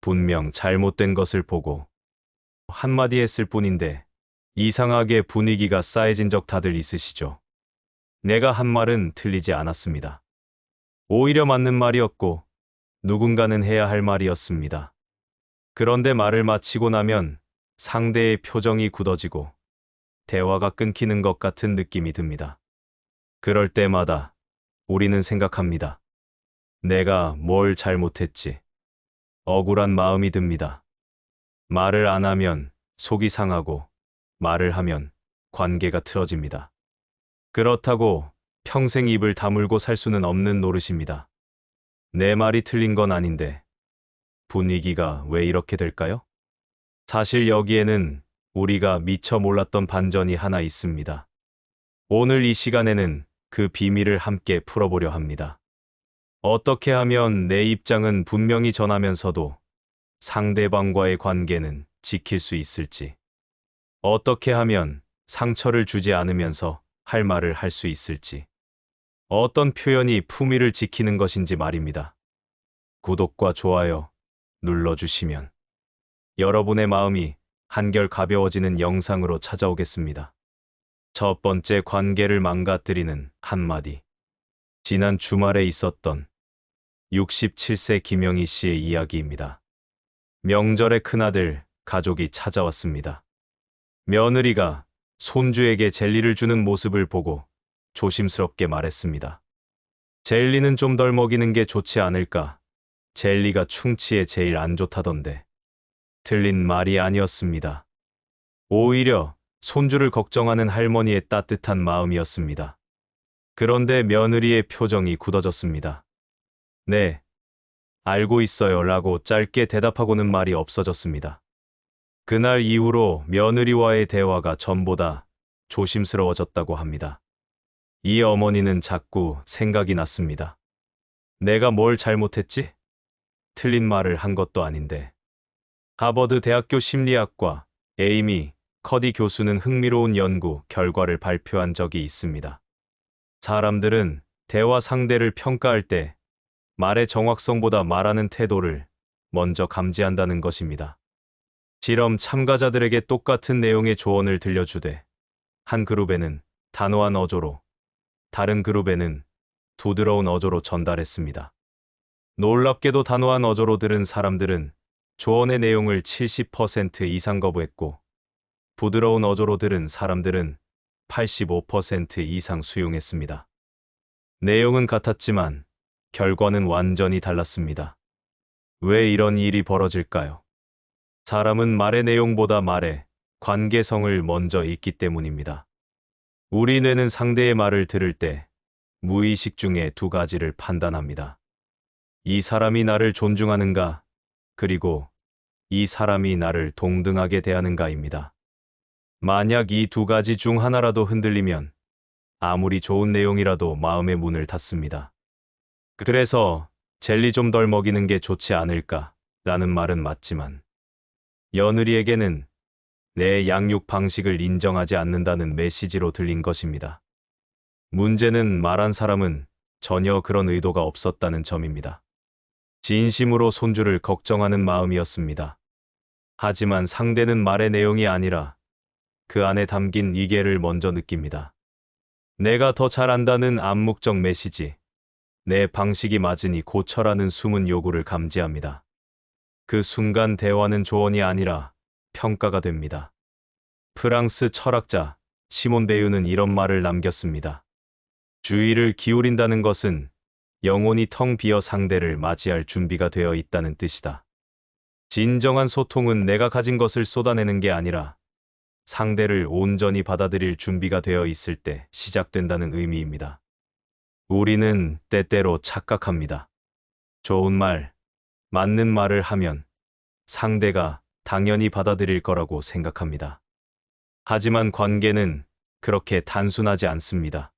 분명 잘못된 것을 보고 한마디 했을 뿐인데 이상하게 분위기가 싸해진 적 다들 있으시죠? 내가 한 말은 틀리지 않았습니다. 오히려 맞는 말이었고 누군가는 해야 할 말이었습니다. 그런데 말을 마치고 나면 상대의 표정이 굳어지고 대화가 끊기는 것 같은 느낌이 듭니다. 그럴 때마다 우리는 생각합니다. 내가 뭘 잘못했지? 억울한 마음이 듭니다. 말을 안 하면 속이 상하고 말을 하면 관계가 틀어집니다. 그렇다고 평생 입을 다물고 살 수는 없는 노릇입니다. 내 말이 틀린 건 아닌데 분위기가 왜 이렇게 될까요? 사실 여기에는 우리가 미처 몰랐던 반전이 하나 있습니다. 오늘 이 시간에는 그 비밀을 함께 풀어보려 합니다. 어떻게 하면 내 입장은 분명히 전하면서도 상대방과의 관계는 지킬 수 있을지. 어떻게 하면 상처를 주지 않으면서 할 말을 할 수 있을지. 어떤 표현이 품위를 지키는 것인지 말입니다. 구독과 좋아요 눌러주시면 여러분의 마음이 한결 가벼워지는 영상으로 찾아오겠습니다. 첫 번째, 관계를 망가뜨리는 한마디. 지난 주말에 있었던 67세 김영희 씨의 이야기입니다. 명절에 큰아들 가족이 찾아왔습니다. 며느리가 손주에게 젤리를 주는 모습을 보고 조심스럽게 말했습니다. 젤리는 좀 덜 먹이는 게 좋지 않을까? 젤리가 충치에 제일 안 좋다던데. 틀린 말이 아니었습니다. 오히려 손주를 걱정하는 할머니의 따뜻한 마음이었습니다. 그런데 며느리의 표정이 굳어졌습니다. 네, 알고 있어요 라고 짧게 대답하고는 말이 없어졌습니다. 그날 이후로 며느리와의 대화가 전보다 조심스러워졌다고 합니다. 이 어머니는 자꾸 생각이 났습니다. 내가 뭘 잘못했지? 틀린 말을 한 것도 아닌데. 하버드 대학교 심리학과 에이미 커디 교수는 흥미로운 연구 결과를 발표한 적이 있습니다. 사람들은 대화 상대를 평가할 때 말의 정확성보다 말하는 태도를 먼저 감지한다는 것입니다. 실험 참가자들에게 똑같은 내용의 조언을 들려주되 한 그룹에는 단호한 어조로, 다른 그룹에는 부드러운 어조로 전달했습니다. 놀랍게도 단호한 어조로 들은 사람들은 조언의 내용을 70% 이상 거부했고 부드러운 어조로 들은 사람들은 85% 이상 수용했습니다. 내용은 같았지만 결과는 완전히 달랐습니다. 왜 이런 일이 벌어질까요? 사람은 말의 내용보다 말의 관계성을 먼저 읽기 때문입니다. 우리 뇌는 상대의 말을 들을 때 무의식 중에 두 가지를 판단합니다. 이 사람이 나를 존중하는가, 그리고 이 사람이 나를 동등하게 대하는가입니다. 만약 이 두 가지 중 하나라도 흔들리면 아무리 좋은 내용이라도 마음의 문을 닫습니다. 그래서 젤리 좀 덜 먹이는 게 좋지 않을까 라는 말은 맞지만 며느리에게는 내 양육 방식을 인정하지 않는다는 메시지로 들린 것입니다. 문제는 말한 사람은 전혀 그런 의도가 없었다는 점입니다. 진심으로 손주를 걱정하는 마음이었습니다. 하지만 상대는 말의 내용이 아니라 그 안에 담긴 이계를 먼저 느낍니다. 내가 더 잘한다는 암묵적 메시지, 내 방식이 맞으니 고쳐라는 숨은 요구를 감지합니다. 그 순간 대화는 조언이 아니라 평가가 됩니다. 프랑스 철학자 시몬 베유는 이런 말을 남겼습니다. 주의를 기울인다는 것은 영혼이 텅 비어 상대를 맞이할 준비가 되어 있다는 뜻이다. 진정한 소통은 내가 가진 것을 쏟아내는 게 아니라 상대를 온전히 받아들일 준비가 되어 있을 때 시작된다는 의미입니다. 우리는 때때로 착각합니다. 좋은 말, 맞는 말을 하면 상대가 당연히 받아들일 거라고 생각합니다. 하지만 관계는 그렇게 단순하지 않습니다.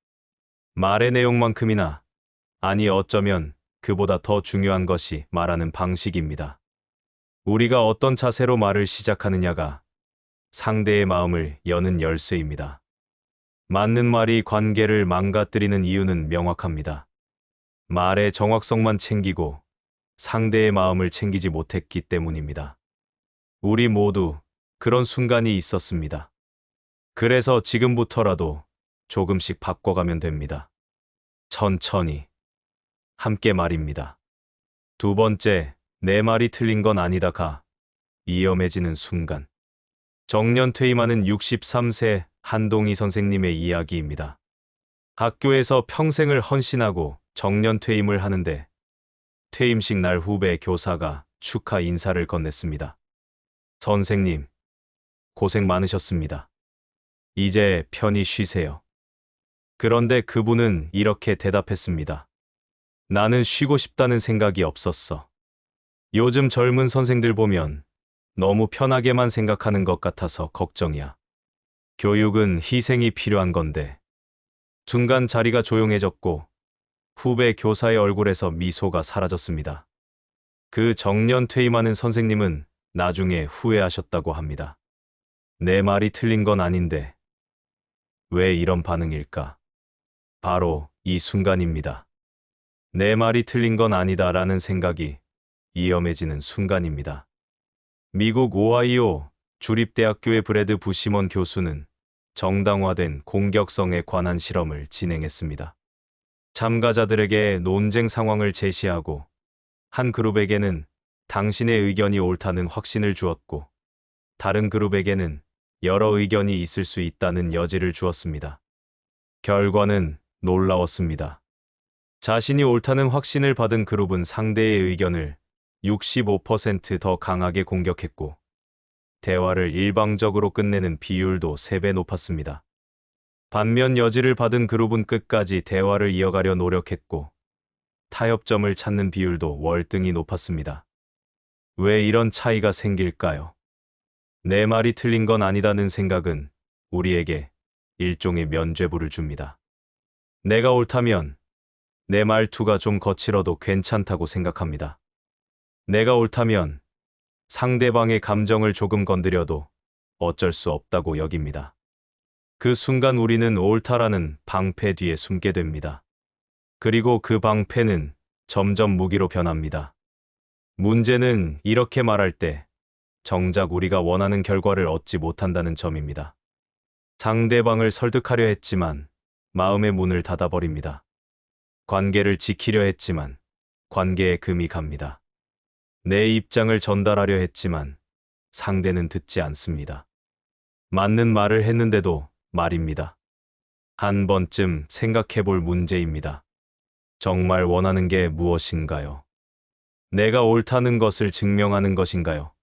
말의 내용만큼이나, 아니 어쩌면 그보다 더 중요한 것이 말하는 방식입니다. 우리가 어떤 자세로 말을 시작하느냐가 상대의 마음을 여는 열쇠입니다. 맞는 말이 관계를 망가뜨리는 이유는 명확합니다. 말의 정확성만 챙기고 상대의 마음을 챙기지 못했기 때문입니다. 우리 모두 그런 순간이 있었습니다. 그래서 지금부터라도 조금씩 바꿔가면 됩니다. 천천히. 함께 말입니다. 두 번째, 내 말이 틀린 건 아니다가 위험해지는 순간. 정년 퇴임하는 63세 한동희 선생님의 이야기입니다. 학교에서 평생을 헌신하고 정년 퇴임을 하는데 퇴임식 날 후배 교사가 축하 인사를 건넸습니다. 선생님, 고생 많으셨습니다. 이제 편히 쉬세요. 그런데 그분은 이렇게 대답했습니다. 나는 쉬고 싶다는 생각이 없었어. 요즘 젊은 선생들 보면 너무 편하게만 생각하는 것 같아서 걱정이야. 교육은 희생이 필요한 건데. 순간 자리가 조용해졌고 후배 교사의 얼굴에서 미소가 사라졌습니다. 그 정년 퇴임하는 선생님은 나중에 후회하셨다고 합니다. 내 말이 틀린 건 아닌데 왜 이런 반응일까? 바로 이 순간입니다. 내 말이 틀린 건 아니다라는 생각이 위험해지는 순간입니다. 미국 오하이오 주립대학교의 브래드 부시먼 교수는 정당화된 공격성에 관한 실험을 진행했습니다. 참가자들에게 논쟁 상황을 제시하고 한 그룹에게는 당신의 의견이 옳다는 확신을 주었고 다른 그룹에게는 여러 의견이 있을 수 있다는 여지를 주었습니다. 결과는 놀라웠습니다. 자신이 옳다는 확신을 받은 그룹은 상대의 의견을 65% 더 강하게 공격했고 대화를 일방적으로 끝내는 비율도 3배 높았습니다. 반면 여지를 받은 그룹은 끝까지 대화를 이어가려 노력했고 타협점을 찾는 비율도 월등히 높았습니다. 왜 이런 차이가 생길까요? 내 말이 틀린 건 아니다는 생각은 우리에게 일종의 면죄부를 줍니다. 내가 옳다면 내 말투가 좀 거칠어도 괜찮다고 생각합니다. 내가 옳다면 상대방의 감정을 조금 건드려도 어쩔 수 없다고 여깁니다. 그 순간 우리는 옳다라는 방패 뒤에 숨게 됩니다. 그리고 그 방패는 점점 무기로 변합니다. 문제는 이렇게 말할 때 정작 우리가 원하는 결과를 얻지 못한다는 점입니다. 상대방을 설득하려 했지만 마음의 문을 닫아버립니다. 관계를 지키려 했지만 관계에 금이 갑니다. 내 입장을 전달하려 했지만 상대는 듣지 않습니다. 맞는 말을 했는데도 말입니다. 한 번쯤 생각해 볼 문제입니다. 정말 원하는 게 무엇인가요? 내가 옳다는 것을 증명하는 것인가요?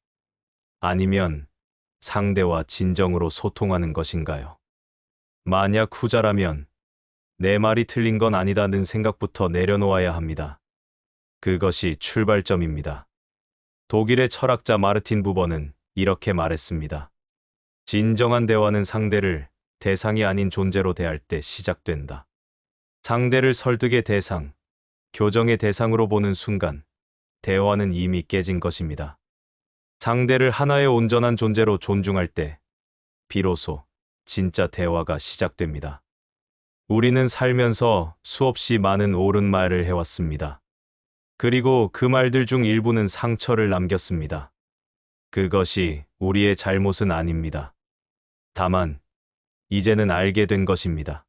아니면 상대와 진정으로 소통하는 것인가요? 만약 후자라면 내 말이 틀린 건 아니다는 생각부터 내려놓아야 합니다. 그것이 출발점입니다. 독일의 철학자 마르틴 부버는 이렇게 말했습니다. 진정한 대화는 상대를 대상이 아닌 존재로 대할 때 시작된다. 상대를 설득의 대상, 교정의 대상으로 보는 순간 대화는 이미 깨진 것입니다. 상대를 하나의 온전한 존재로 존중할 때 비로소 진짜 대화가 시작됩니다. 우리는 살면서 수없이 많은 옳은 말을 해왔습니다. 그리고 그 말들 중 일부는 상처를 남겼습니다. 그것이 우리의 잘못은 아닙니다. 다만 이제는 알게 된 것입니다.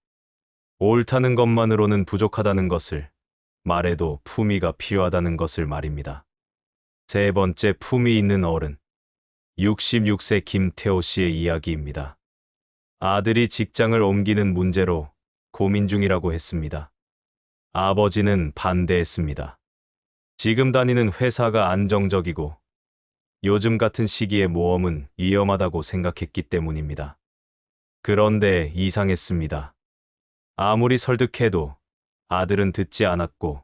옳다는 것만으로는 부족하다는 것을, 말에도 품위가 필요하다는 것을 말입니다. 세 번째, 품위 있는 어른. 66세 김태호 씨의 이야기입니다. 아들이 직장을 옮기는 문제로 고민 중이라고 했습니다. 아버지는 반대했습니다. 지금 다니는 회사가 안정적이고 요즘 같은 시기에 모험은 위험하다고 생각했기 때문입니다. 그런데 이상했습니다. 아무리 설득해도 아들은 듣지 않았고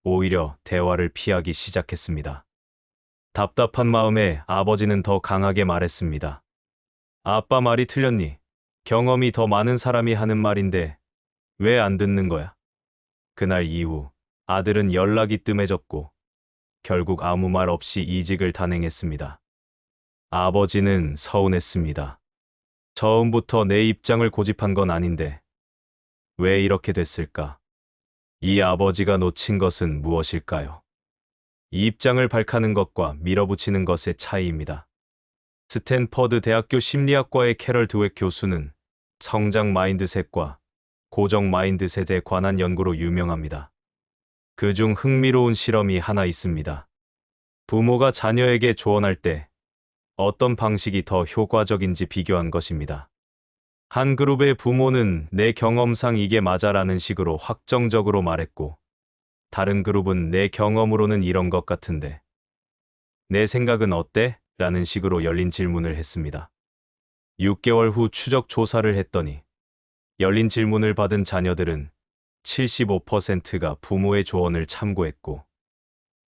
오히려 대화를 피하기 시작했습니다. 답답한 마음에 아버지는 더 강하게 말했습니다. 아빠 말이 틀렸니? 경험이 더 많은 사람이 하는 말인데 왜 안 듣는 거야? 그날 이후 아들은 연락이 뜸해졌고 결국 아무 말 없이 이직을 단행했습니다. 아버지는 서운했습니다. 처음부터 내 입장을 고집한 건 아닌데 왜 이렇게 됐을까? 이 아버지가 놓친 것은 무엇일까요? 이 입장을 밝히는 것과 밀어붙이는 것의 차이입니다. 스탠퍼드 대학교 심리학과의 캐럴 드웩 교수는 성장 마인드셋과 고정 마인드셋에 관한 연구로 유명합니다. 그중 흥미로운 실험이 하나 있습니다. 부모가 자녀에게 조언할 때 어떤 방식이 더 효과적인지 비교한 것입니다. 한 그룹의 부모는 내 경험상 이게 맞아라는 식으로 확정적으로 말했고, 다른 그룹은 내 경험으로는 이런 것 같은데, 내 생각은 어때? 라는 식으로 열린 질문을 했습니다. 6개월 후 추적 조사를 했더니, 열린 질문을 받은 자녀들은 75%가 부모의 조언을 참고했고,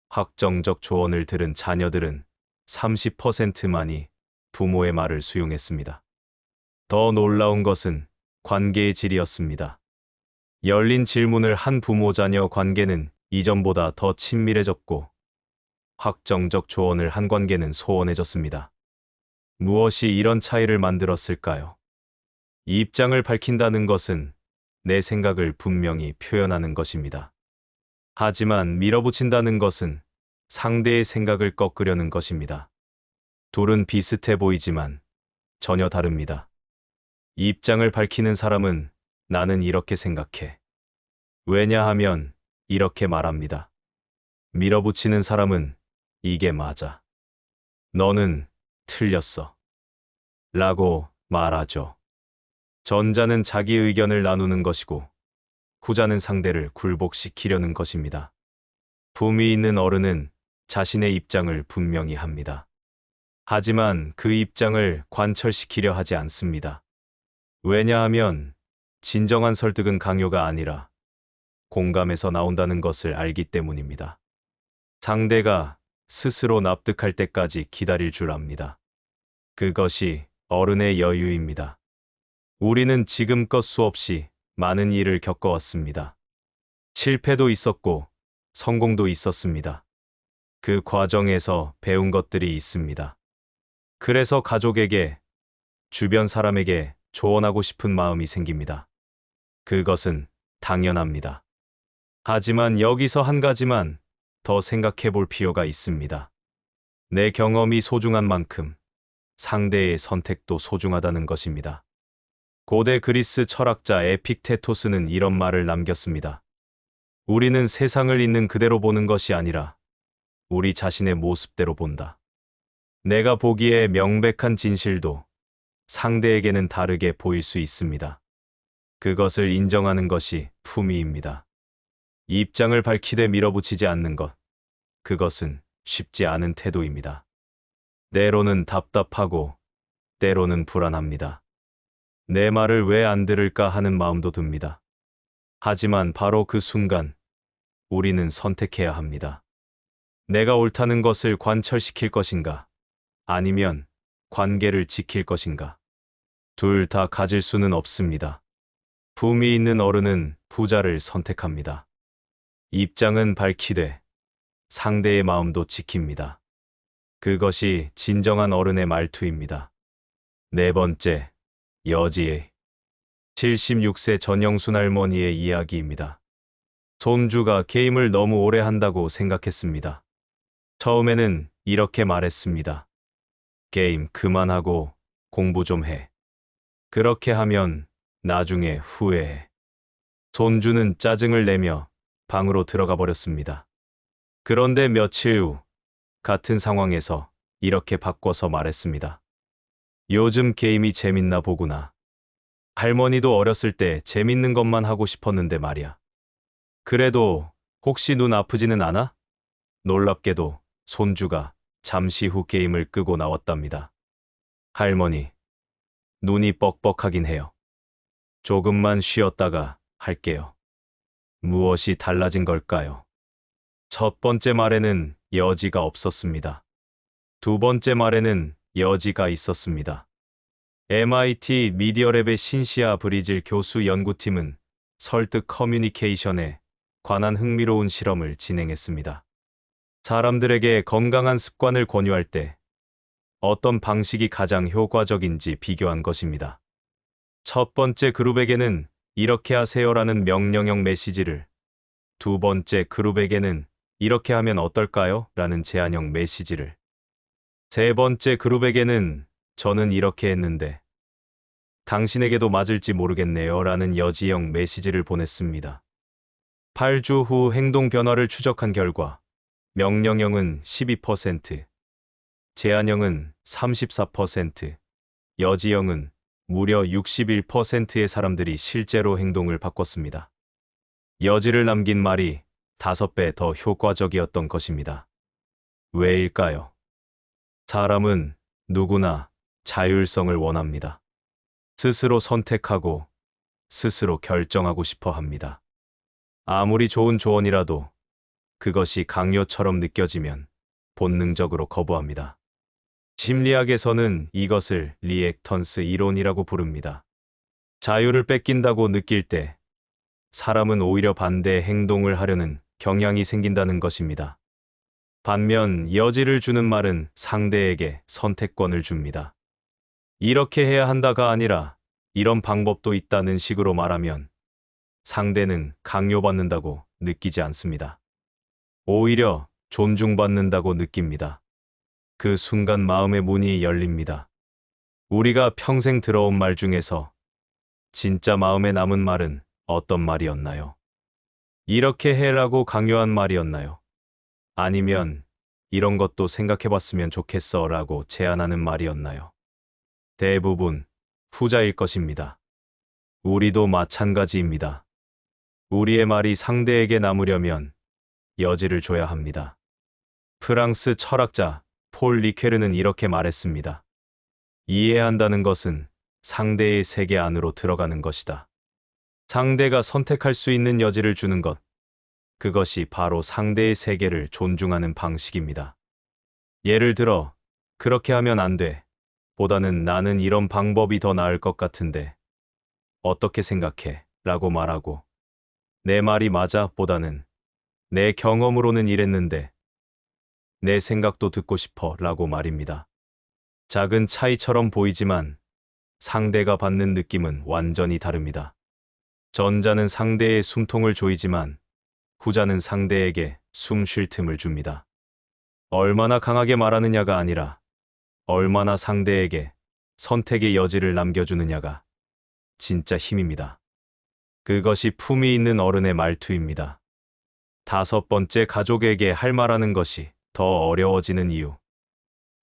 확정적 조언을 들은 자녀들은 30%만이 부모의 말을 수용했습니다. 더 놀라운 것은 관계의 질이었습니다. 열린 질문을 한 부모-자녀 관계는 이전보다 더 친밀해졌고, 확정적 조언을 한 관계는 소원해졌습니다. 무엇이 이런 차이를 만들었을까요? 이 입장을 밝힌다는 것은 내 생각을 분명히 표현하는 것입니다. 하지만 밀어붙인다는 것은 상대의 생각을 꺾으려는 것입니다. 둘은 비슷해 보이지만 전혀 다릅니다. 이 입장을 밝히는 사람은 나는 이렇게 생각해. 왜냐하면 이렇게 말합니다. 밀어붙이는 사람은 이게 맞아. 너는 틀렸어. 라고 말하죠. 전자는 자기 의견을 나누는 것이고, 후자는 상대를 굴복시키려는 것입니다. 품위 있는 어른은 자신의 입장을 분명히 합니다. 하지만 그 입장을 관철시키려 하지 않습니다. 왜냐하면 진정한 설득은 강요가 아니라 공감에서 나온다는 것을 알기 때문입니다. 상대가 스스로 납득할 때까지 기다릴 줄 압니다. 그것이 어른의 여유입니다. 우리는 지금껏 수없이 많은 일을 겪어왔습니다. 실패도 있었고 성공도 있었습니다. 그 과정에서 배운 것들이 있습니다. 그래서 가족에게, 주변 사람에게 조언하고 싶은 마음이 생깁니다. 그것은 당연합니다. 하지만 여기서 한 가지만 더 생각해 볼 필요가 있습니다. 내 경험이 소중한 만큼 상대의 선택도 소중하다는 것입니다. 고대 그리스 철학자 에픽테토스는 이런 말을 남겼습니다. 우리는 세상을 있는 그대로 보는 것이 아니라 우리 자신의 모습대로 본다. 내가 보기에 명백한 진실도 상대에게는 다르게 보일 수 있습니다. 그것을 인정하는 것이 품위입니다. 입장을 밝히되 밀어붙이지 않는 것, 그것은 쉽지 않은 태도입니다. 때로는 답답하고 때로는 불안합니다. 내 말을 왜 안 들을까 하는 마음도 듭니다. 하지만 바로 그 순간 우리는 선택해야 합니다. 내가 옳다는 것을 관철시킬 것인가, 아니면 관계를 지킬 것인가. 둘 다 가질 수는 없습니다. 품위 있는 어른은 부자를 선택합니다. 입장은 밝히되 상대의 마음도 지킵니다. 그것이 진정한 어른의 말투입니다. 네 번째, 여지의 76세 전영순 할머니의 이야기입니다. 손주가 게임을 너무 오래 한다고 생각했습니다. 처음에는 이렇게 말했습니다. 게임 그만하고 공부 좀 해. 그렇게 하면 나중에 후회해. 손주는 짜증을 내며 방으로 들어가 버렸습니다. 그런데 며칠 후 같은 상황에서 이렇게 바꿔서 말했습니다. 요즘 게임이 재밌나 보구나. 할머니도 어렸을 때 재밌는 것만 하고 싶었는데 말이야. 그래도 혹시 눈 아프지는 않아? 놀랍게도 손주가 잠시 후 게임을 끄고 나왔답니다. 할머니, 눈이 뻑뻑하긴 해요. 조금만 쉬었다가 할게요. 무엇이 달라진 걸까요? 첫 번째 말에는 여지가 없었습니다. 두 번째 말에는 여지가 있었습니다. MIT 미디어랩의 신시아 브리질 교수 연구팀은 설득 커뮤니케이션에 관한 흥미로운 실험을 진행했습니다. 사람들에게 건강한 습관을 권유할 때 어떤 방식이 가장 효과적인지 비교한 것입니다. 첫 번째 그룹에게는 이렇게 하세요라는 명령형 메시지를, 두 번째 그룹에게는 이렇게 하면 어떨까요? 라는 제안형 메시지를. 세 번째 그룹에게는 저는 이렇게 했는데 당신에게도 맞을지 모르겠네요. 라는 여지형 메시지를 보냈습니다. 8주 후 행동 변화를 추적한 결과 명령형은 12%, 제안형은 34%, 여지형은 무려 61%의 사람들이 실제로 행동을 바꿨습니다. 여지를 남긴 말이 5배 더 효과적이었던 것입니다. 왜일까요? 사람은 누구나 자율성을 원합니다. 스스로 선택하고 스스로 결정하고 싶어 합니다. 아무리 좋은 조언이라도 그것이 강요처럼 느껴지면 본능적으로 거부합니다. 심리학에서는 이것을 리액턴스 이론이라고 부릅니다. 자유를 뺏긴다고 느낄 때 사람은 오히려 반대의 행동을 하려는 경향이 생긴다는 것입니다. 반면 여지를 주는 말은 상대에게 선택권을 줍니다. 이렇게 해야 한다가 아니라 이런 방법도 있다는 식으로 말하면 상대는 강요받는다고 느끼지 않습니다. 오히려 존중받는다고 느낍니다. 그 순간 마음의 문이 열립니다. 우리가 평생 들어온 말 중에서 진짜 마음에 남은 말은 어떤 말이었나요? 이렇게 해라고 강요한 말이었나요? 아니면 이런 것도 생각해봤으면 좋겠어 라고 제안하는 말이었나요? 대부분 후자일 것입니다. 우리도 마찬가지입니다. 우리의 말이 상대에게 남으려면 여지를 줘야 합니다. 프랑스 철학자 폴 리케르는 이렇게 말했습니다. 이해한다는 것은 상대의 세계 안으로 들어가는 것이다. 상대가 선택할 수 있는 여지를 주는 것. 그것이 바로 상대의 세계를 존중하는 방식입니다. 예를 들어, 그렇게 하면 안 돼. 보다는 나는 이런 방법이 더 나을 것 같은데. 어떻게 생각해? 라고 말하고. 내 말이 맞아? 보다는 내 경험으로는 이랬는데. 내 생각도 듣고 싶어. 라고 말입니다. 작은 차이처럼 보이지만 상대가 받는 느낌은 완전히 다릅니다. 전자는 상대의 숨통을 조이지만 후자는 상대에게 숨 쉴 틈을 줍니다. 얼마나 강하게 말하느냐가 아니라 얼마나 상대에게 선택의 여지를 남겨주느냐가 진짜 힘입니다. 그것이 품위 있는 어른의 말투입니다. 5번째, 가족에게 할 말하는 것이 더 어려워지는 이유.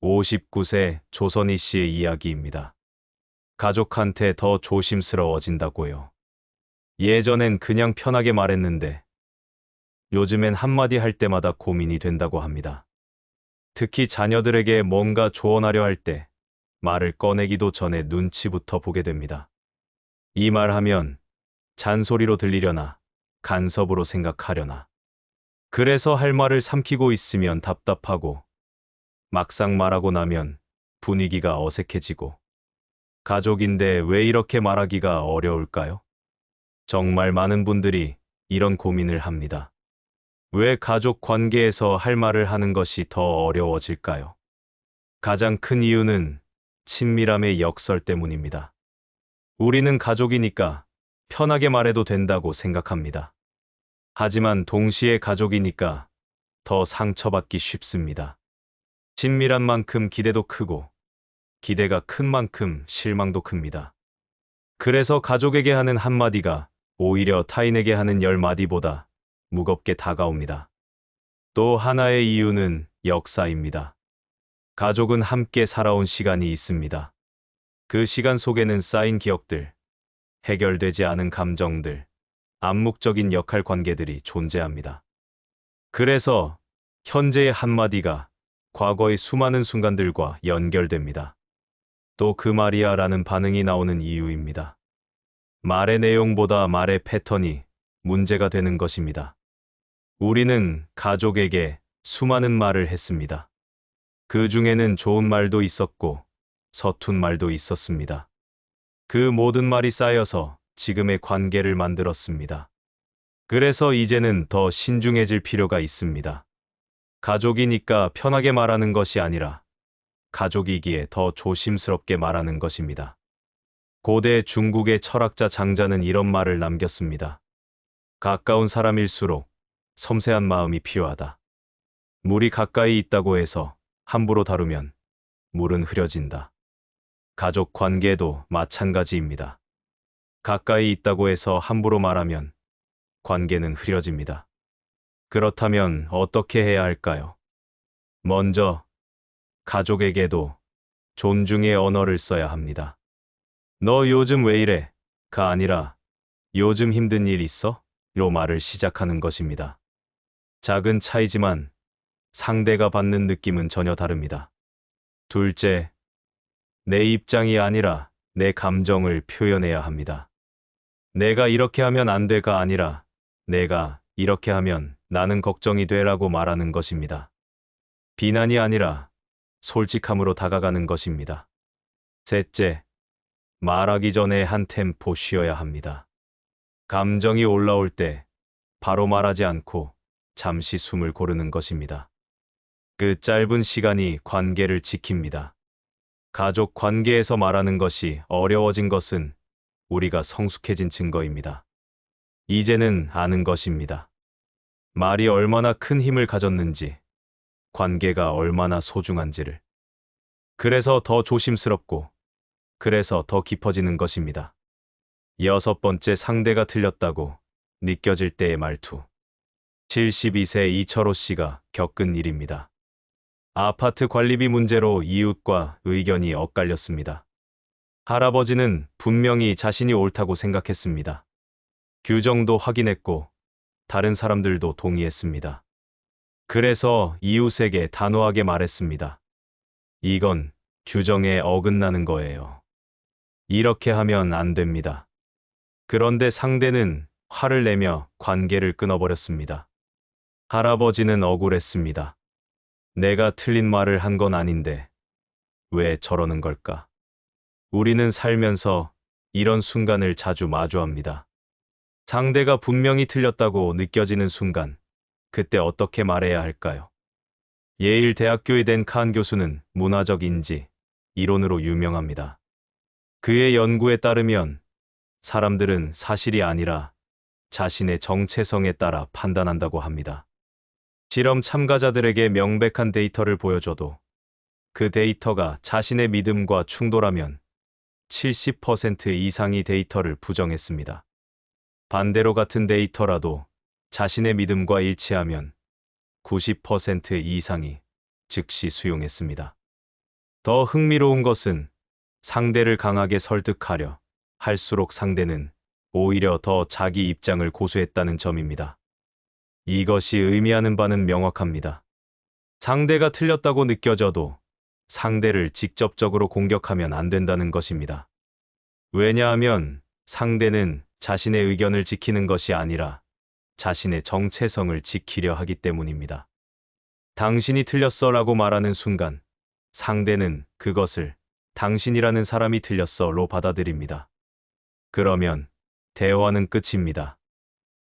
59세 조선희 씨의 이야기입니다. 가족한테 더 조심스러워진다고요. 예전엔 그냥 편하게 말했는데 요즘엔 한마디 할 때마다 고민이 된다고 합니다. 특히 자녀들에게 뭔가 조언하려 할 때 말을 꺼내기도 전에 눈치부터 보게 됩니다. 이 말하면 잔소리로 들리려나 간섭으로 생각하려나. 그래서 할 말을 삼키고 있으면 답답하고 막상 말하고 나면 분위기가 어색해지고. 가족인데 왜 이렇게 말하기가 어려울까요? 정말 많은 분들이 이런 고민을 합니다. 왜 가족 관계에서 할 말을 하는 것이 더 어려워질까요? 가장 큰 이유는 친밀함의 역설 때문입니다. 우리는 가족이니까 편하게 말해도 된다고 생각합니다. 하지만 동시에 가족이니까 더 상처받기 쉽습니다. 친밀한 만큼 기대도 크고 기대가 큰 만큼 실망도 큽니다. 그래서 가족에게 하는 한마디가 오히려 타인에게 하는 10마디보다 무겁게 다가옵니다. 또 하나의 이유는 역사입니다. 가족은 함께 살아온 시간이 있습니다. 그 시간 속에는 쌓인 기억들, 해결되지 않은 감정들, 암묵적인 역할 관계들이 존재합니다. 그래서 현재의 한마디가 과거의 수많은 순간들과 연결됩니다. 또 그 말이야 라는 반응이 나오는 이유입니다. 말의 내용보다 말의 패턴이 문제가 되는 것입니다. 우리는 가족에게 수많은 말을 했습니다. 그 중에는 좋은 말도 있었고 서툰 말도 있었습니다. 그 모든 말이 쌓여서 지금의 관계를 만들었습니다. 그래서 이제는 더 신중해질 필요가 있습니다. 가족이니까 편하게 말하는 것이 아니라 가족이기에 더 조심스럽게 말하는 것입니다. 고대 중국의 철학자 장자는 이런 말을 남겼습니다. 가까운 사람일수록 섬세한 마음이 필요하다. 물이 가까이 있다고 해서 함부로 다루면 물은 흐려진다. 가족 관계도 마찬가지입니다. 가까이 있다고 해서 함부로 말하면 관계는 흐려집니다. 그렇다면 어떻게 해야 할까요? 먼저 가족에게도 존중의 언어를 써야 합니다. 너 요즘 왜 이래? 가 아니라 요즘 힘든 일 있어? 로 말을 시작하는 것입니다. 작은 차이지만 상대가 받는 느낌은 전혀 다릅니다. 둘째, 내 입장이 아니라 내 감정을 표현해야 합니다. 내가 이렇게 하면 안 돼가 아니라 내가 이렇게 하면 나는 걱정이 돼라고 말하는 것입니다. 비난이 아니라 솔직함으로 다가가는 것입니다. 셋째, 말하기 전에 한 템포 쉬어야 합니다. 감정이 올라올 때 바로 말하지 않고 잠시 숨을 고르는 것입니다. 그 짧은 시간이 관계를 지킵니다. 가족 관계에서 말하는 것이 어려워진 것은 우리가 성숙해진 증거입니다. 이제는 아는 것입니다. 말이 얼마나 큰 힘을 가졌는지, 관계가 얼마나 소중한지를. 그래서 더 조심스럽고, 그래서 더 깊어지는 것입니다. 여섯 번째, 상대가 틀렸다고 느껴질 때의 말투. 72세 이철호 씨가 겪은 일입니다. 아파트 관리비 문제로 이웃과 의견이 엇갈렸습니다. 할아버지는 분명히 자신이 옳다고 생각했습니다. 규정도 확인했고 다른 사람들도 동의했습니다. 그래서 이웃에게 단호하게 말했습니다. 이건 규정에 어긋나는 거예요. 이렇게 하면 안 됩니다. 그런데 상대는 화를 내며 관계를 끊어버렸습니다. 할아버지는 억울했습니다. 내가 틀린 말을 한 건 아닌데 왜 저러는 걸까? 우리는 살면서 이런 순간을 자주 마주합니다. 상대가 분명히 틀렸다고 느껴지는 순간, 그때 어떻게 말해야 할까요? 예일 대학교에 된 칸 교수는 문화적 인지, 이론으로 유명합니다. 그의 연구에 따르면 사람들은 사실이 아니라 자신의 정체성에 따라 판단한다고 합니다. 실험 참가자들에게 명백한 데이터를 보여줘도 그 데이터가 자신의 믿음과 충돌하면 70% 이상이 데이터를 부정했습니다. 반대로 같은 데이터라도 자신의 믿음과 일치하면 90% 이상이 즉시 수용했습니다. 더 흥미로운 것은 상대를 강하게 설득하려 할수록 상대는 오히려 더 자기 입장을 고수했다는 점입니다. 이것이 의미하는 바는 명확합니다. 상대가 틀렸다고 느껴져도 상대를 직접적으로 공격하면 안 된다는 것입니다. 왜냐하면 상대는 자신의 의견을 지키는 것이 아니라 자신의 정체성을 지키려 하기 때문입니다. 당신이 틀렸어 라고 말하는 순간 상대는 그것을 당신이라는 사람이 틀렸어로 받아들입니다. 그러면 대화는 끝입니다.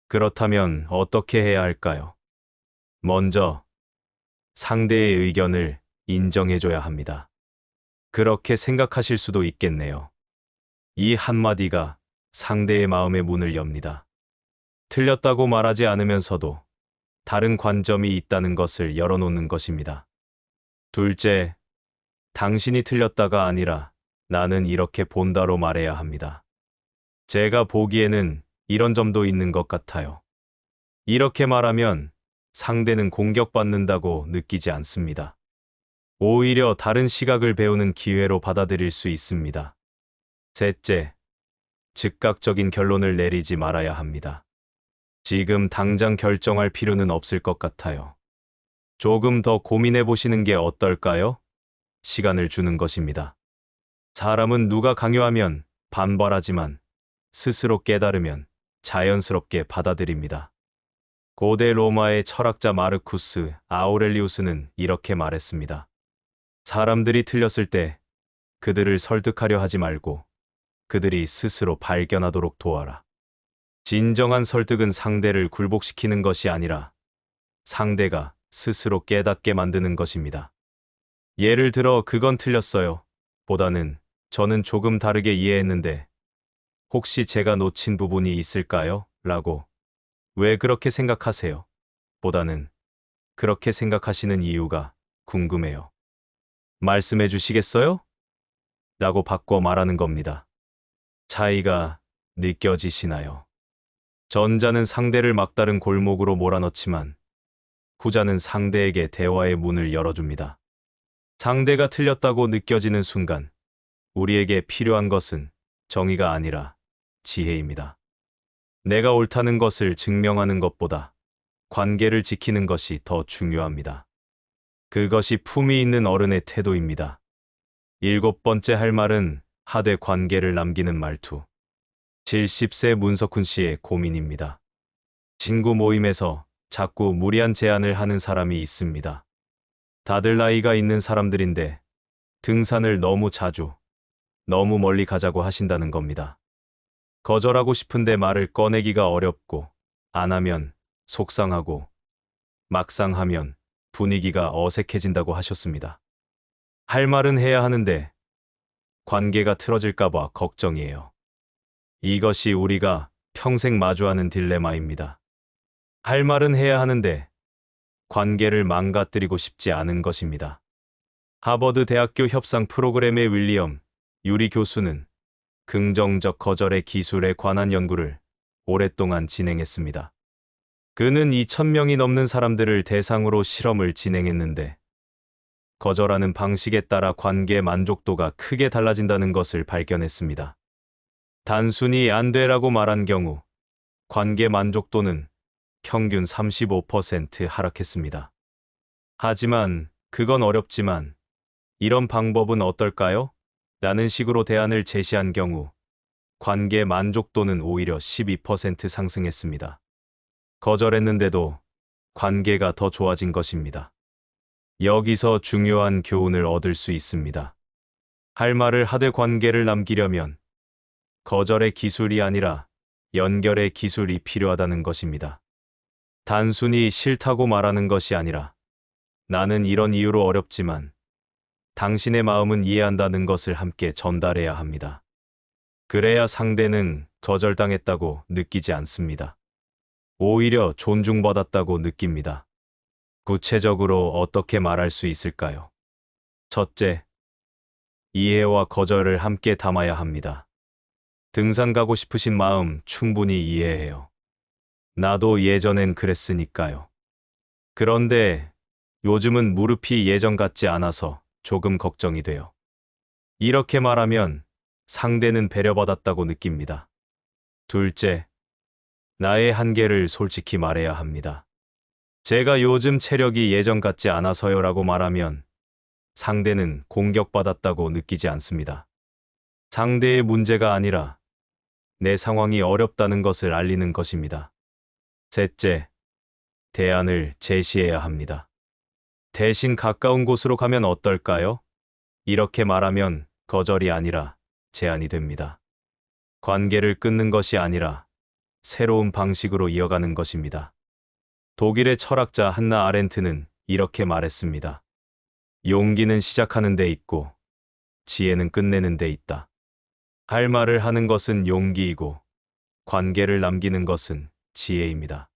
그렇다면 어떻게 해야 할까요? 먼저 상대의 의견을 인정해줘야 합니다. 그렇게 생각하실 수도 있겠네요. 이 한마디가 상대의 마음의 문을 엽니다. 틀렸다고 말하지 않으면서도 다른 관점이 있다는 것을 열어놓는 것입니다. 둘째, 당신이 틀렸다가 아니라 나는 이렇게 본다로 말해야 합니다. 제가 보기에는 이런 점도 있는 것 같아요. 이렇게 말하면 상대는 공격받는다고 느끼지 않습니다. 오히려 다른 시각을 배우는 기회로 받아들일 수 있습니다. 셋째, 즉각적인 결론을 내리지 말아야 합니다. 지금 당장 결정할 필요는 없을 것 같아요. 조금 더 고민해 보시는 게 어떨까요? 시간을 주는 것입니다. 사람은 누가 강요하면 반발하지만 스스로 깨달으면 자연스럽게 받아들입니다. 고대 로마의 철학자 마르쿠스 아우렐리우스는 이렇게 말했습니다. 사람들이 틀렸을 때 그들을 설득하려 하지 말고 그들이 스스로 발견하도록 도와라. 진정한 설득은 상대를 굴복시키는 것이 아니라 상대가 스스로 깨닫게 만드는 것입니다. 예를 들어 그건 틀렸어요. 보다는 저는 조금 다르게 이해했는데 혹시 제가 놓친 부분이 있을까요? 라고 왜 그렇게 생각하세요? 보다는 그렇게 생각하시는 이유가 궁금해요. 말씀해 주시겠어요? 라고 바꿔 말하는 겁니다. 차이가 느껴지시나요? 전자는 상대를 막다른 골목으로 몰아넣지만 후자는 상대에게 대화의 문을 열어줍니다. 상대가 틀렸다고 느껴지는 순간 우리에게 필요한 것은 정의가 아니라 지혜입니다. 내가 옳다는 것을 증명하는 것보다 관계를 지키는 것이 더 중요합니다. 그것이 품위 있는 어른의 태도입니다. 7번째 할 말은 하되 관계를 남기는 말투. 70세 문석훈 씨의 고민입니다. 친구 모임에서 자꾸 무리한 제안을 하는 사람이 있습니다. 다들 나이가 있는 사람들인데 등산을 너무 자주, 너무 멀리 가자고 하신다는 겁니다. 거절하고 싶은데 말을 꺼내기가 어렵고, 안 하면 속상하고, 막상 하면 분위기가 어색해진다고 하셨습니다. 할 말은 해야 하는데 관계가 틀어질까봐 걱정이에요. 이것이 우리가 평생 마주하는 딜레마입니다. 할 말은 해야 하는데 관계를 망가뜨리고 싶지 않은 것입니다. 하버드 대학교 협상 프로그램의 윌리엄 유리 교수는 긍정적 거절의 기술에 관한 연구를 오랫동안 진행했습니다. 그는 2,000명이 넘는 사람들을 대상으로 실험을 진행했는데 거절하는 방식에 따라 관계 만족도가 크게 달라진다는 것을 발견했습니다. 단순히 안 돼라고 말한 경우 관계 만족도는 평균 35% 하락했습니다. 하지만 그건 어렵지만 이런 방법은 어떨까요? 라는 식으로 대안을 제시한 경우 관계 만족도는 오히려 12% 상승했습니다. 거절했는데도 관계가 더 좋아진 것입니다. 여기서 중요한 교훈을 얻을 수 있습니다. 할 말을 하되 관계를 남기려면 거절의 기술이 아니라 연결의 기술이 필요하다는 것입니다. 단순히 싫다고 말하는 것이 아니라 나는 이런 이유로 어렵지만 당신의 마음은 이해한다는 것을 함께 전달해야 합니다. 그래야 상대는 거절당했다고 느끼지 않습니다. 오히려 존중받았다고 느낍니다. 구체적으로 어떻게 말할 수 있을까요? 첫째, 이해와 거절을 함께 담아야 합니다. 등산 가고 싶으신 마음 충분히 이해해요. 나도 예전엔 그랬으니까요. 그런데 요즘은 무릎이 예전 같지 않아서 조금 걱정이 돼요. 이렇게 말하면 상대는 배려받았다고 느낍니다. 둘째, 나의 한계를 솔직히 말해야 합니다. 제가 요즘 체력이 예전 같지 않아서요 라고 말하면 상대는 공격받았다고 느끼지 않습니다. 상대의 문제가 아니라 내 상황이 어렵다는 것을 알리는 것입니다. 셋째, 대안을 제시해야 합니다. 대신 가까운 곳으로 가면 어떨까요? 이렇게 말하면 거절이 아니라 제안이 됩니다. 관계를 끊는 것이 아니라 새로운 방식으로 이어가는 것입니다. 독일의 철학자 한나 아렌트는 이렇게 말했습니다. 용기는 시작하는 데 있고 지혜는 끝내는 데 있다. 할 말을 하는 것은 용기이고 관계를 남기는 것은 지혜입니다.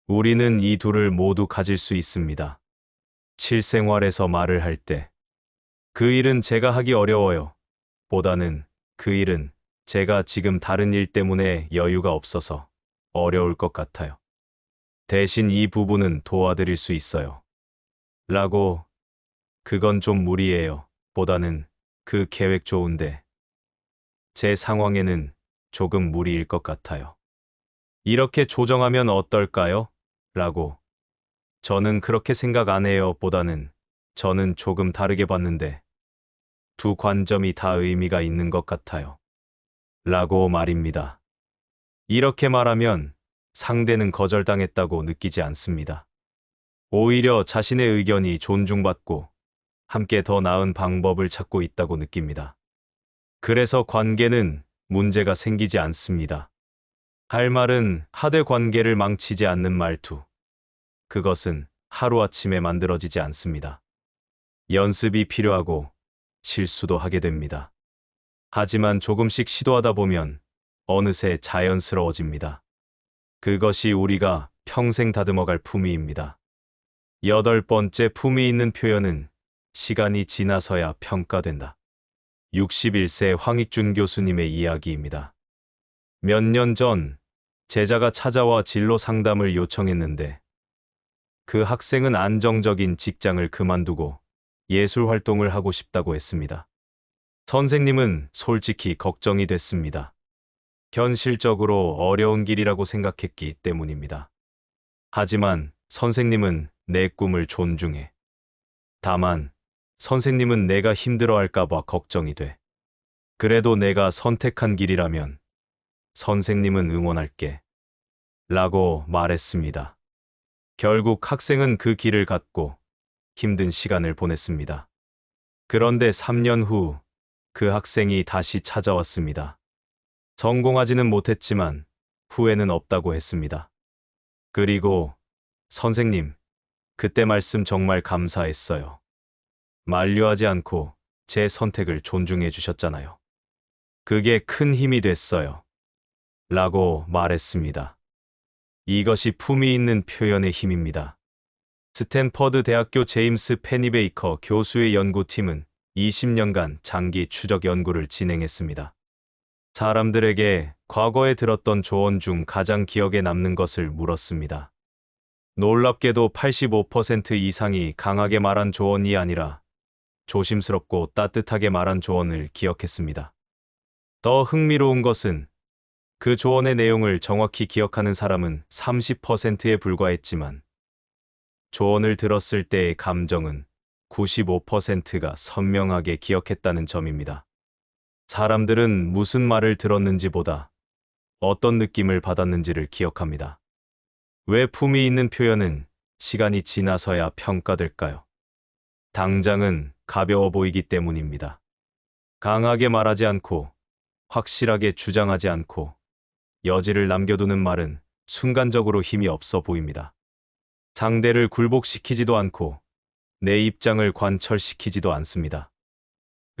우리는 이 둘을 모두 가질 수 있습니다. 실생활에서 말을 할 때 그 일은 제가 하기 어려워요. 보다는 그 일은 제가 지금 다른 일 때문에 여유가 없어서 어려울 것 같아요. 대신 이 부분은 도와드릴 수 있어요. 라고 그건 좀 무리예요. 보다는 그 계획 좋은데 제 상황에는 조금 무리일 것 같아요. 이렇게 조정하면 어떨까요? 라고 저는 그렇게 생각 안 해요. 보다는 저는 조금 다르게 봤는데 두 관점이 다 의미가 있는 것 같아요. 라고 말입니다. 이렇게 말하면 상대는 거절당했다고 느끼지 않습니다. 오히려 자신의 의견이 존중받고 함께 더 나은 방법을 찾고 있다고 느낍니다. 그래서 관계는 문제가 생기지 않습니다. 할 말은 하되 관계를 망치지 않는 말투. 그것은 하루아침에 만들어지지 않습니다. 연습이 필요하고 실수도 하게 됩니다. 하지만 조금씩 시도하다 보면 어느새 자연스러워집니다. 그것이 우리가 평생 다듬어갈 품위입니다. 8번째 품위 있는 표현은 시간이 지나서야 평가된다. 61세 황익준 교수님의 이야기입니다. 몇 년 전 제자가 찾아와 진로 상담을 요청했는데 그 학생은 안정적인 직장을 그만두고 예술 활동을 하고 싶다고 했습니다. 선생님은 솔직히 걱정이 됐습니다. 현실적으로 어려운 길이라고 생각했기 때문입니다. 하지만 선생님은 내 꿈을 존중해. 다만 선생님은 내가 힘들어할까봐 걱정이 돼. 그래도 내가 선택한 길이라면 선생님은 응원할게. 라고 말했습니다. 결국 학생은 그 길을 갔고 힘든 시간을 보냈습니다. 그런데 3년 후 그 학생이 다시 찾아왔습니다. 성공하지는 못했지만 후회는 없다고 했습니다. 그리고 선생님, 그때 말씀 정말 감사했어요. 만류하지 않고 제 선택을 존중해 주셨잖아요. 그게 큰 힘이 됐어요. 라고 말했습니다. 이것이 품위 있는 표현의 힘입니다. 스탠퍼드 대학교 제임스 페니베이커 교수의 연구팀은 20년간 장기 추적 연구를 진행했습니다. 사람들에게 과거에 들었던 조언 중 가장 기억에 남는 것을 물었습니다. 놀랍게도 85% 이상이 강하게 말한 조언이 아니라 조심스럽고 따뜻하게 말한 조언을 기억했습니다. 더 흥미로운 것은 그 조언의 내용을 정확히 기억하는 사람은 30%에 불과했지만 조언을 들었을 때의 감정은 95%가 선명하게 기억했다는 점입니다. 사람들은 무슨 말을 들었는지보다 어떤 느낌을 받았는지를 기억합니다. 왜 품위 있는 표현은 시간이 지나서야 평가될까요? 당장은 가벼워 보이기 때문입니다. 강하게 말하지 않고 확실하게 주장하지 않고 여지를 남겨두는 말은 순간적으로 힘이 없어 보입니다. 상대를 굴복시키지도 않고 내 입장을 관철시키지도 않습니다.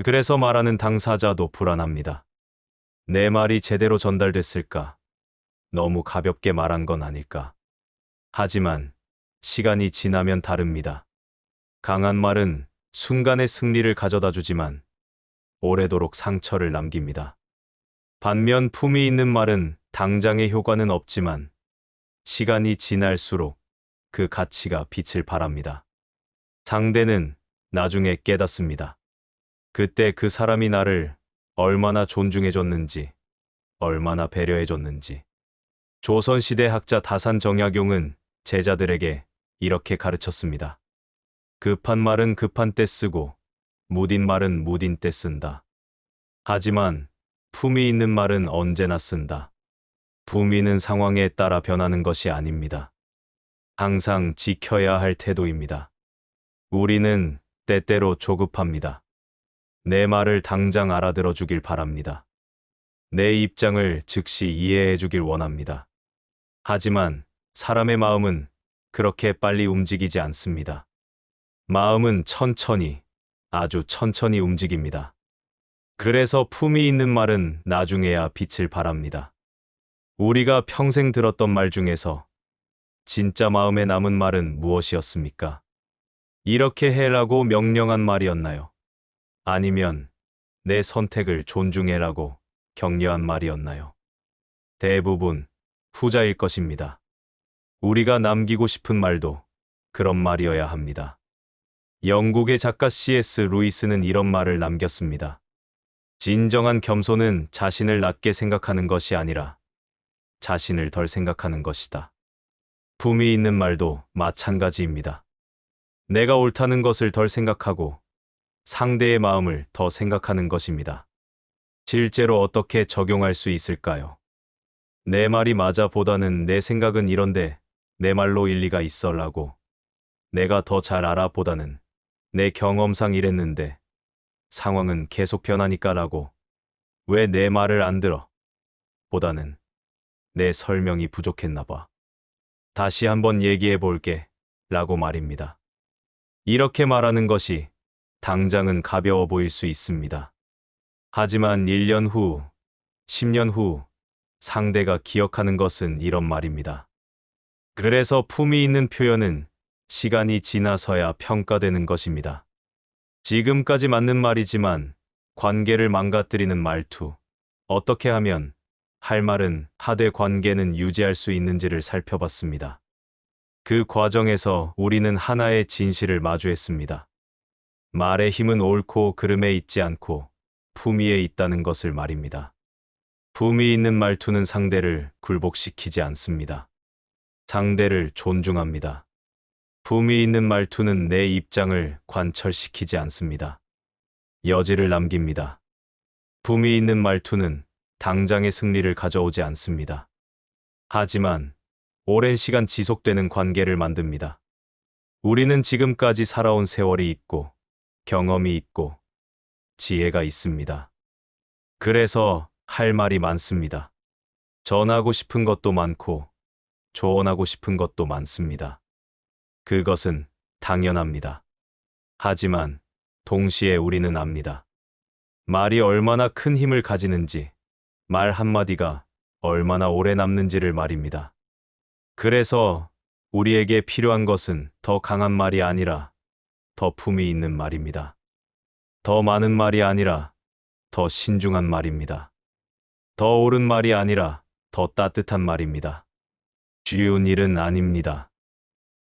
그래서 말하는 당사자도 불안합니다. 내 말이 제대로 전달됐을까? 너무 가볍게 말한 건 아닐까? 하지만 시간이 지나면 다릅니다. 강한 말은 순간의 승리를 가져다 주지만 오래도록 상처를 남깁니다. 반면 품위 있는 말은 당장의 효과는 없지만 시간이 지날수록 그 가치가 빛을 발합니다. 상대는 나중에 깨닫습니다. 그때 그 사람이 나를 얼마나 존중해줬는지, 얼마나 배려해줬는지. 조선시대 학자 다산정약용은 제자들에게 이렇게 가르쳤습니다. 급한 말은 급한 때 쓰고 무딘 말은 무딘 때 쓴다. 하지만 품위 있는 말은 언제나 쓴다. 품위는 상황에 따라 변하는 것이 아닙니다. 항상 지켜야 할 태도입니다. 우리는 때때로 조급합니다. 내 말을 당장 알아들어 주길 바랍니다. 내 입장을 즉시 이해해 주길 원합니다. 하지만 사람의 마음은 그렇게 빨리 움직이지 않습니다. 마음은 천천히, 아주 천천히 움직입니다. 그래서 품위 있는 말은 나중에야 빛을 발합니다. 우리가 평생 들었던 말 중에서 진짜 마음에 남은 말은 무엇이었습니까? 이렇게 해라고 명령한 말이었나요? 아니면 내 선택을 존중해라고 격려한 말이었나요? 대부분 후자일 것입니다. 우리가 남기고 싶은 말도 그런 말이어야 합니다. 영국의 작가 C.S. 루이스는 이런 말을 남겼습니다. 진정한 겸손은 자신을 낮게 생각하는 것이 아니라 자신을 덜 생각하는 것이다. 품위 있는 말도 마찬가지입니다. 내가 옳다는 것을 덜 생각하고 상대의 마음을 더 생각하는 것입니다. 실제로 어떻게 적용할 수 있을까요? 내 말이 맞아 보다는 내 생각은 이런데 내 말로 일리가 있어라고. 내가 더 잘 알아 보다는 내 경험상 이랬는데 상황은 계속 변하니까라고. 왜 내 말을 안 들어? 보다는 내 설명이 부족했나 봐. 다시 한번 얘기해 볼게. 라고 말입니다. 이렇게 말하는 것이 당장은 가벼워 보일 수 있습니다. 하지만 1년 후, 10년 후 상대가 기억하는 것은 이런 말입니다. 그래서 품위 있는 표현은 시간이 지나서야 평가되는 것입니다. 지금까지 맞는 말이지만 관계를 망가뜨리는 말투. 어떻게 하면 할 말은 하되 관계는 유지할 수 있는지를 살펴봤습니다. 그 과정에서 우리는 하나의 진실을 마주했습니다. 말의 힘은 옳고 그름에 있지 않고 품위에 있다는 것을 말입니다. 품위 있는 말투는 상대를 굴복시키지 않습니다. 상대를 존중합니다. 품위 있는 말투는 내 입장을 관철시키지 않습니다. 여지를 남깁니다. 품위 있는 말투는 당장의 승리를 가져오지 않습니다. 하지만 오랜 시간 지속되는 관계를 만듭니다. 우리는 지금까지 살아온 세월이 있고 경험이 있고 지혜가 있습니다. 그래서 할 말이 많습니다. 전하고 싶은 것도 많고 조언하고 싶은 것도 많습니다. 그것은 당연합니다. 하지만 동시에 우리는 압니다. 말이 얼마나 큰 힘을 가지는지, 말 한마디가 얼마나 오래 남는지를 말입니다. 그래서 우리에게 필요한 것은 더 강한 말이 아니라 더 품이 있는 말입니다. 더 많은 말이 아니라 더 신중한 말입니다. 더 옳은 말이 아니라 더 따뜻한 말입니다. 쉬운 일은 아닙니다.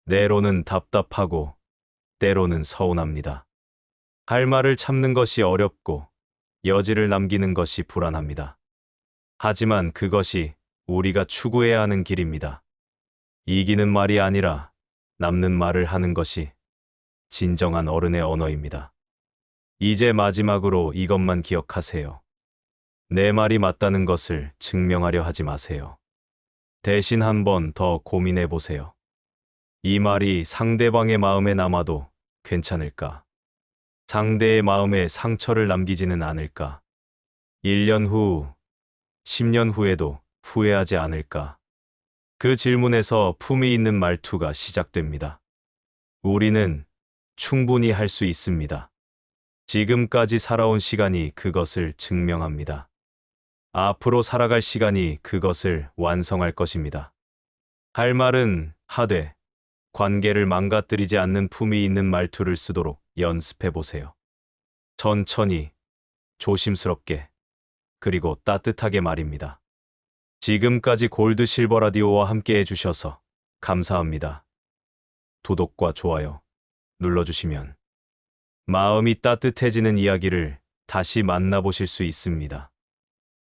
때로는 답답하고 때로는 서운합니다. 할 말을 참는 것이 어렵고 여지를 남기는 것이 불안합니다. 하지만 그것이 우리가 추구해야 하는 길입니다. 이기는 말이 아니라 남는 말을 하는 것이 진정한 어른의 언어입니다. 이제 마지막으로 이것만 기억하세요. 내 말이 맞다는 것을 증명하려 하지 마세요. 대신 한번 더 고민해 보세요. 이 말이 상대방의 마음에 남아도 괜찮을까? 상대의 마음에 상처를 남기지는 않을까? 1년 후, 10년 후에도 후회하지 않을까? 그 질문에서 품위 있는 말투가 시작됩니다. 우리는 충분히 할 수 있습니다. 지금까지 살아온 시간이 그것을 증명합니다. 앞으로 살아갈 시간이 그것을 완성할 것입니다. 할 말은 하되 관계를 망가뜨리지 않는 품위 있는 말투를 쓰도록 연습해 보세요. 천천히, 조심스럽게, 그리고 따뜻하게 말입니다. 지금까지 골드 실버 라디오와 함께 해주셔서 감사합니다. 구독과 좋아요 눌러주시면 마음이 따뜻해지는 이야기를 다시 만나보실 수 있습니다.